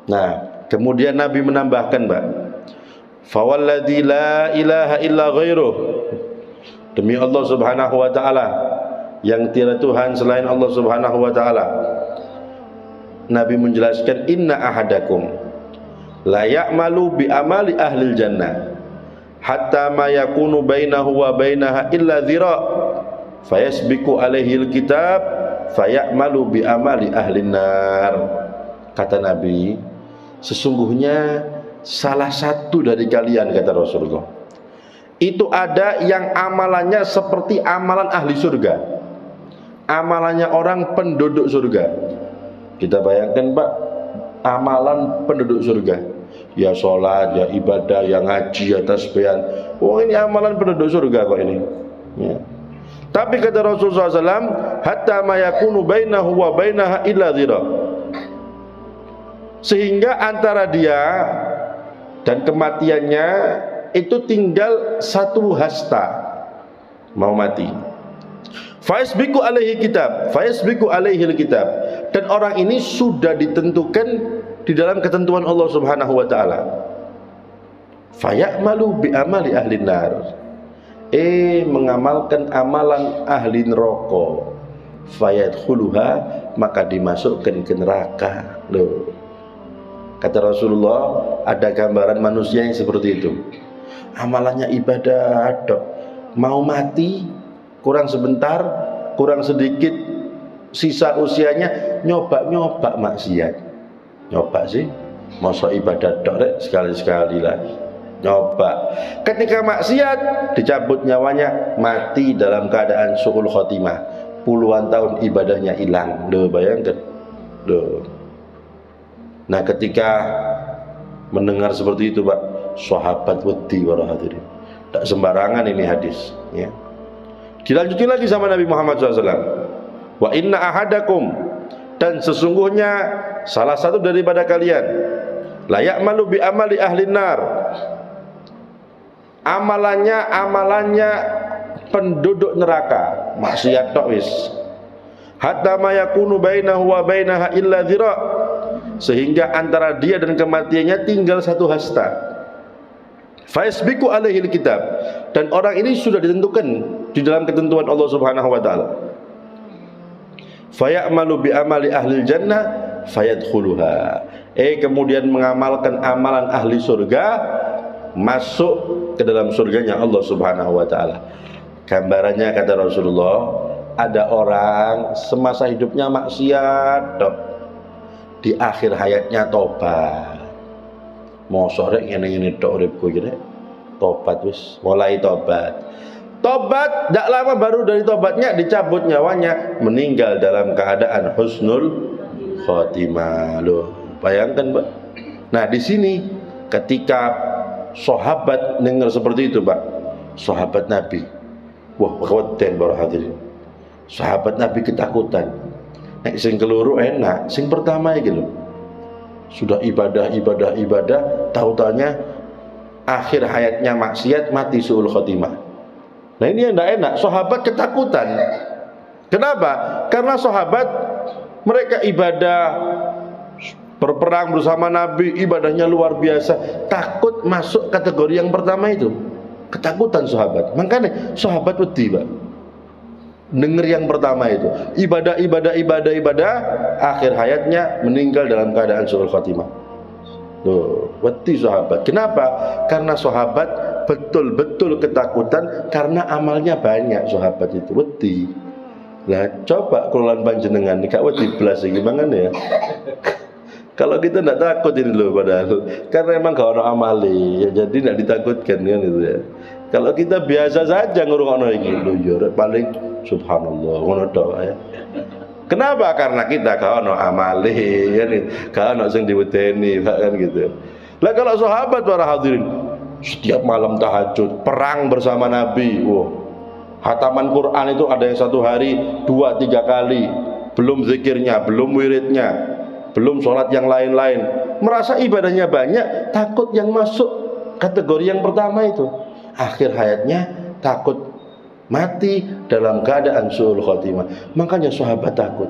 Nah, kemudian Nabi menambahkan, Mbak, fawalladzi la ilaha illa ghairuh, demi Allah Subhanahu wa taala yang tiada Tuhan selain Allah Subhanahu wa taala. Nabi menjelaskan, inna ahadakum la ya'malu bi amali ahlil jannah hatta ma yakunu bainahu wa bainaha illa dhira' fayasbiqu alaihi alkitab fayamalu bi amali ahlin nar. Kata Nabi, sesungguhnya salah satu dari kalian, kata Rasulullah, itu ada yang amalannya seperti amalan ahli surga, amalannya orang penduduk surga. Kita bayangkan, Pak, amalan penduduk surga, ya sholat, ya ibadah, ya ngaji, ya tasbihan. Oh, ini amalan penduduk surga kok ini ya. Tapi kata Rasulullah SAW, hatta ma yakunu bainahu wa bainaha illa dhira', sehingga antara dia dan kematiannya itu tinggal satu hasta, mau mati. Fayasbiqu alaihi kitab, fayasbiqu alaihi kitab, dan orang ini sudah ditentukan di dalam ketentuan Allah Subhanahu wa taala. Fayamalu bi amali ahli nar, mengamalkan amalan ahli neraka. Fayadkhuluha, maka dimasukkan ke neraka. Loh, kata Rasulullah, ada gambaran manusia yang seperti itu. Amalannya ibadah, dok, mau mati kurang sebentar, kurang sedikit sisa usianya nyoba-nyoba maksiat. Nyoba sih, masa ibadah dok rek, sekali-sekali lah nyoba. Ketika maksiat, dicabut nyawanya, mati dalam keadaan su'ul khotimah, puluhan tahun ibadahnya hilang. Loh, bayangkan. Loh. Nah, ketika mendengar seperti itu, Pak, sahabat wedi para hadirin. Tak sembarangan ini hadis ya. Dilanjutin lagi sama Nabi Muhammad SAW, wa inna ahadakum, dan sesungguhnya salah satu daripada kalian, la ya'malu bi amali ahli nar, amalannya penduduk neraka, maksiat tok wis, hatta ma yakunu bainahu wa bainaha illa dhira', sehingga antara dia dan kematiannya tinggal satu hasta. Fayasbiqu alaihi alkitab, dan orang ini sudah ditentukan di dalam ketentuan Allah Subhanahu wa taala. Fayamalu bi amali ahli jannah fayadkhuluha, kemudian mengamalkan amalan ahli surga, masuk ke dalam surganya Allah Subhanahu wa taala. Gambarannya, kata Rasulullah, ada orang semasa hidupnya maksiat, dok, di akhir hayatnya tobat. Mau sore ngene-ngene tok uripku iki rek. Tobat wis, mulai tobat. Tobat, tidak lama baru dari tobatnya dicabut nyawanya, meninggal dalam keadaan husnul khotimah. Loh, bayangkan, Pak. Nah, di sini ketika sahabat dengar seperti itu, Pak, sahabat Nabi, wah, keweden para hadirin. Sahabat Nabi ketakutan. Nek sing keluru enak, sing pertama iki lho. Sudah ibadah, tahu-taunya akhir hayatnya maksiat, mati su'ul khotimah. Nah, ini yang tidak enak. Sahabat ketakutan. Kenapa? Karena sahabat mereka ibadah, berperang bersama Nabi, ibadahnya luar biasa, takut masuk kategori yang pertama itu. Ketakutan sahabat. Makanya sahabat wedi, Pak, dengar yang pertama itu, ibadah, akhir hayatnya meninggal dalam keadaan su'ul khotimah. Tuh, wedi sahabat. Kenapa? Karena sahabat betul-betul ketakutan, karena amalnya banyak. Sahabat itu wedi. Lah, coba kelolaan panjenengan nek wedi belas iki mangan ya. Kalau kita tidak takut ini loh, padahal karena emang gak ono amali ya, jadi tidak ditakutkan kan itu ya. Kalau kita biasa saja ngurungokno iki lho ya, paling subhanallah ngono tok ya. Kenapa? Karena kita gak ono amali ya, gak ono sing diwedeni kan gitu. Lah kalau sahabat para hadirin setiap malam tahajud, perang bersama Nabi. Wow. Hataman Quran itu ada yang satu hari 2-3 kali, belum zikirnya, belum wiridnya, belum sholat yang lain-lain. Merasa ibadahnya banyak, takut yang masuk kategori yang pertama itu. Akhir hayatnya takut mati dalam keadaan su'ul khotimah. Makanya sahabat takut.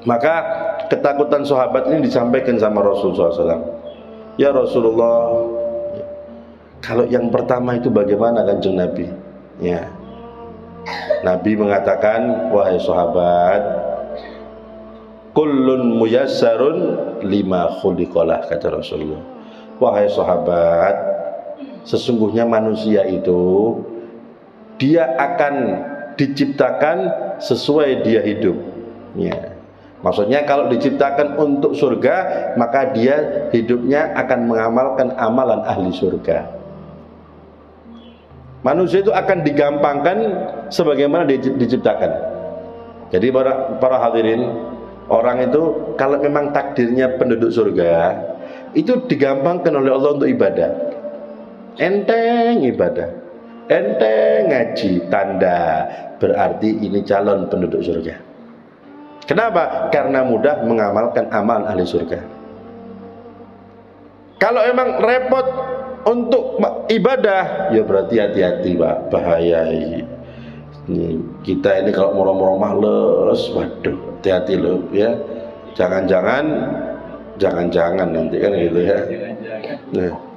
Maka ketakutan sahabat ini disampaikan sama Rasulullah SAW. Ya Rasulullah, kalau yang pertama itu bagaimana Kanjeng Nabi? Ya, Nabi mengatakan, wahai sahabat, kullun muyassarun lima khuliqalah, kata Rasulullah. Wahai sahabat, sesungguhnya manusia itu dia akan diciptakan sesuai dia hidup. Ya. Maksudnya kalau diciptakan untuk surga, maka dia hidupnya akan mengamalkan amalan ahli surga. Manusia itu akan digampangkan sebagaimana diciptakan. Jadi para hadirin, orang itu kalau memang takdirnya penduduk surga, itu digampangkan oleh Allah untuk ibadah. Enteng ibadah, enteng ngaji, tanda berarti ini calon penduduk surga. Kenapa? Karena mudah mengamalkan amalan ahli surga. Kalau emang repot untuk ibadah, ya berarti hati-hati Pak, bahaya ini. Kita ini kalau murah-murah males, waduh, hati-hati loh ya. Jangan-jangan nanti kan gitu ya. Nah.